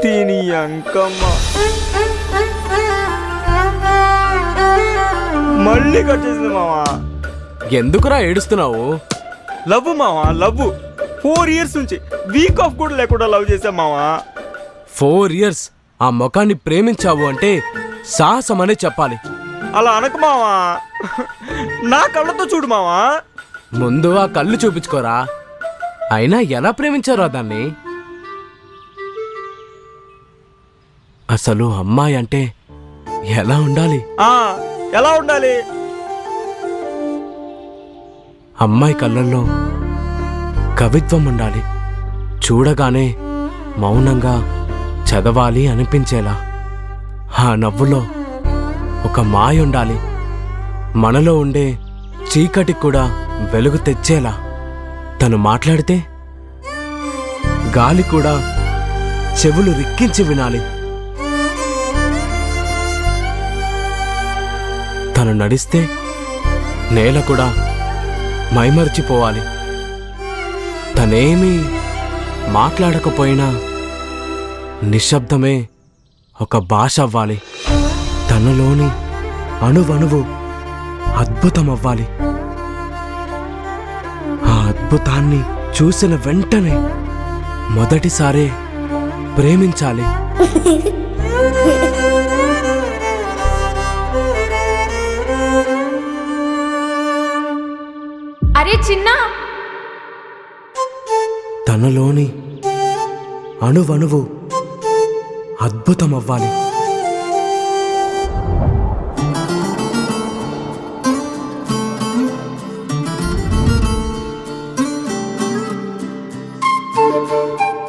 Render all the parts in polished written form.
దీని అంకమ్మ మళ్ళీ కట్ చేసింది మావా. ఎందుకురా ఏడుస్తున్నావు? లవ్ మావా, లవ్. 4 years నుంచి వీక్ ఆఫ్ కూడా లేకుండా లవ్ చేశా మావా. 4 years ఆ ముఖాన్ని ప్రేమించావు అంటే సాహసమనే చెప్పాలి. అలా అనకు మావా, నా కళ్ళతో చూడు మావా. ముందు ఆ కళ్ళు చూపించుకోరా. అయినా ఎలా ప్రేమించారా దాన్ని? అసలు అమ్మాయి అంటే ఎలా ఉండాలి? ఎలా ఉండాలి? అమ్మాయి కళ్ళల్లో కవిత్వం ఉండాలి. చూడగానే మౌనంగా చదవాలి అనిపించేలా. ఆ నవ్వులో ఒక మాయ ఉండాలి. మనలో ఉండే చీకటికి కూడా వెలుగు తెచ్చేలా. తను మాట్లాడితే గాలి కూడా చెవులు రిక్కించి వినాలి. తను నడిస్తే నేల కూడా మైమర్చిపోవాలి. తనేమీ మాట్లాడకపోయినా నిశ్శబ్దమే ఒక భాష అవ్వాలి. తనలోని అణువణువు అద్భుతమవ్వాలి. ఆ అద్భుతాన్ని చూసిన వెంటనే మొదటిసారే ప్రేమించాలి. అరే చిన్న, తనలోని అణువణువు అద్భుతమవ్వాలి.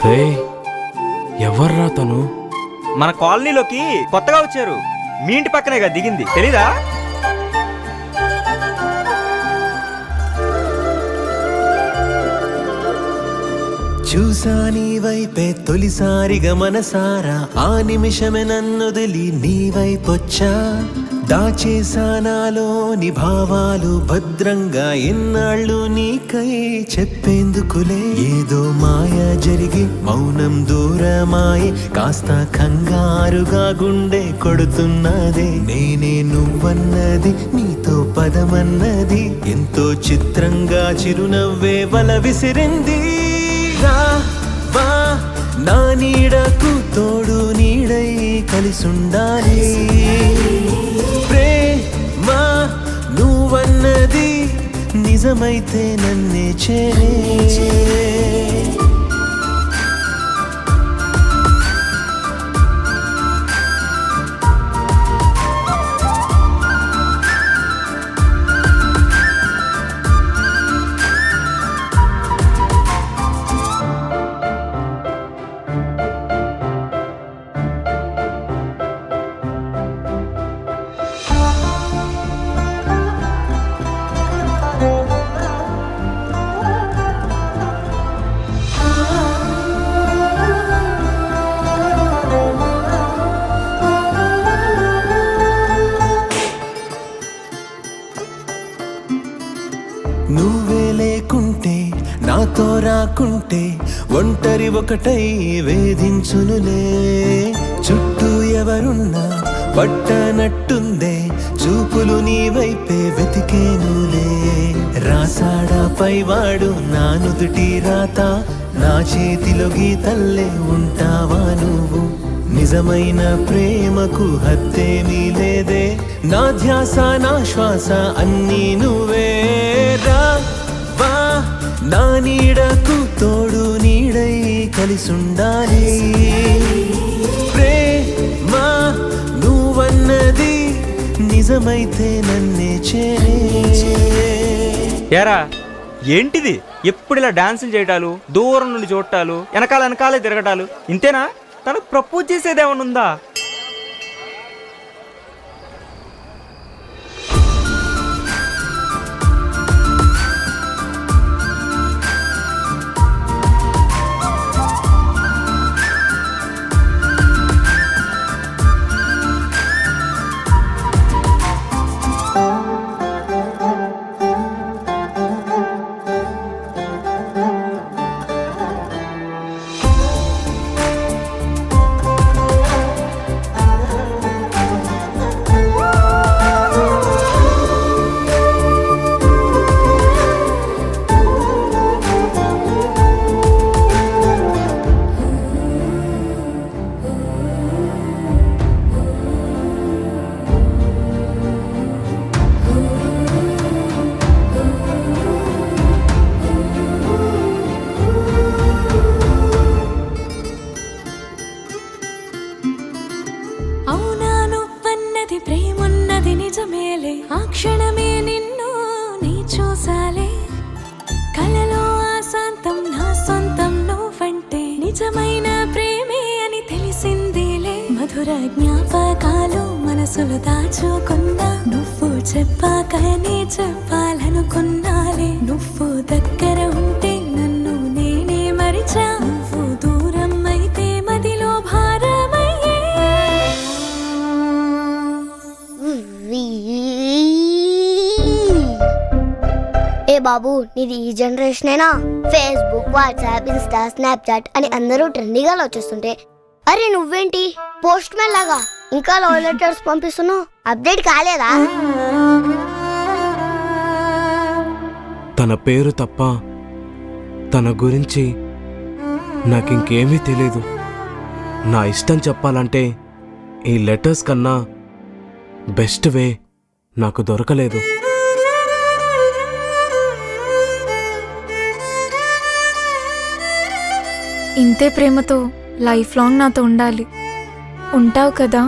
రే, ఎవర్రా తను? మన కాలనీలోకి కొత్తగా వచ్చారు. మీ ఇంటి పక్కనేగా దిగింది, తెలీదా? చూసా నీ వైపే తొలిసారిగా మనసారా, ఆ నిమిషమే నన్నొదిలి నీ వైపొచ్చా. దాచేసా నాలోని భావాలు భద్రంగా ఎన్నాళ్ళు నీకై చెప్పేందుకులే. ఏదో మాయ జరిగి మౌనం దూరమాయి కాస్త కంగారుగా గుండె కొడుతున్నదే. నేనే నువ్వన్నది నీతో పదమన్నది ఎంతో చిత్రంగా చిరునవ్వే వల విసిరింది. వా నా నీడకు తోడు నీడై కలిసుండాలి. ప్రేమా నువ్వన్నది నిజమైతే నన్నే చేరే. నువ్వే లేకుంటే నాతో రాకుంటే ఒంటరి ఒకటై వేధించునులే. చుట్టూ ఎవరున్నా పట్టనట్టుందే చూపులు నీ వైపే వెతికేనులే. రాసాడా పైవాడు నా నుదుటి రాత, నా చేతిలో గీతల్లే ఉంటావా నువ్వు. నిజమైన ప్రేమకు హద్దేమీ లేదే. నా ధ్యాస నా శ్వాస అన్నీ నువ్వే. వా నా నీడకు తోడు నీడై కలిసుండాలి. ప్రేమా నువ్వన్నది నిజమైతే నన్నే చేరే. ఏరా ఏంటిది? ఎప్పుడు ఇలా డాన్సులు చేయటాలు, దూరం నుండి చూడటాలు, వెనకాలే తిరగటాలు, ఇంతేనా? తనకు ప్రపోజ్ చేసేదేమన్నా ఉందా? జ్ఞాపకాలు మనసులు దాచుకున్నా నువ్వు చెప్పాకనే చెప్పాలనుకున్నాలే నువ్వు దగ్గర ఉంటే నన్ను నేనే మరిచా నువ్వు దూరం అయితే మదిలో భారమయ్యే ఏ బాబు నీది ఈ జనరేషనేనా? ఫేస్బుక్, వాట్సాప్, ఇన్స్టా, స్నాప్చాట్ అని అందరూ ట్రెండీగా వచ్చేస్తుంటే అరే నువ్వేంటి పోస్ట్ మ్యాన్ లాగా ఇంకా లవ్ లెటర్స్ పంపిస్తున్నావు? అప్డేట్ కాలేదా? తన పేరు తప్ప తన గురించి నాకింకేమీ తెలీదు. నా ఇష్టం చెప్పాలంటే ఈ లెటర్స్ కన్నా బెస్ట్ వే నాకు దొరకలేదు. ఇంతే ప్రేమతో లైఫ్ లాంగ్ నాతో ఉండాలి. ఉంటావు కదా?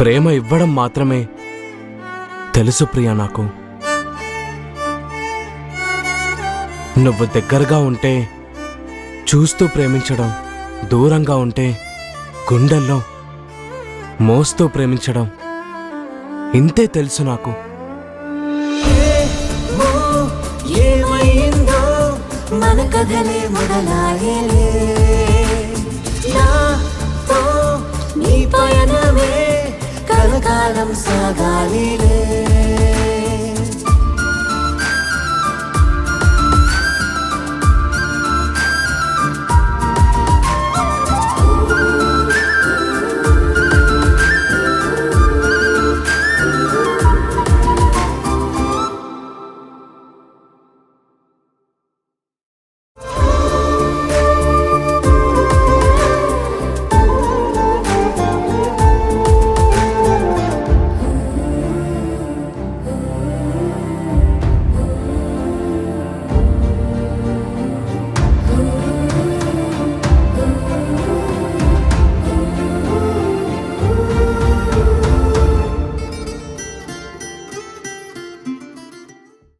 ప్రేమ ఇవ్వడం మాత్రమే తెలుసు ప్రియా నాకు. నువ్వు దగ్గరగా ఉంటే చూస్తూ ప్రేమించడం, దూరంగా ఉంటే గుండెల్లో మోస్తూ ప్రేమించడం ఇంతే తెలుసు నాకు. ఏమైందో మన కథలే మొదలాయలే నాతో నీ పయనమే కలకాలం సాగాలిలే.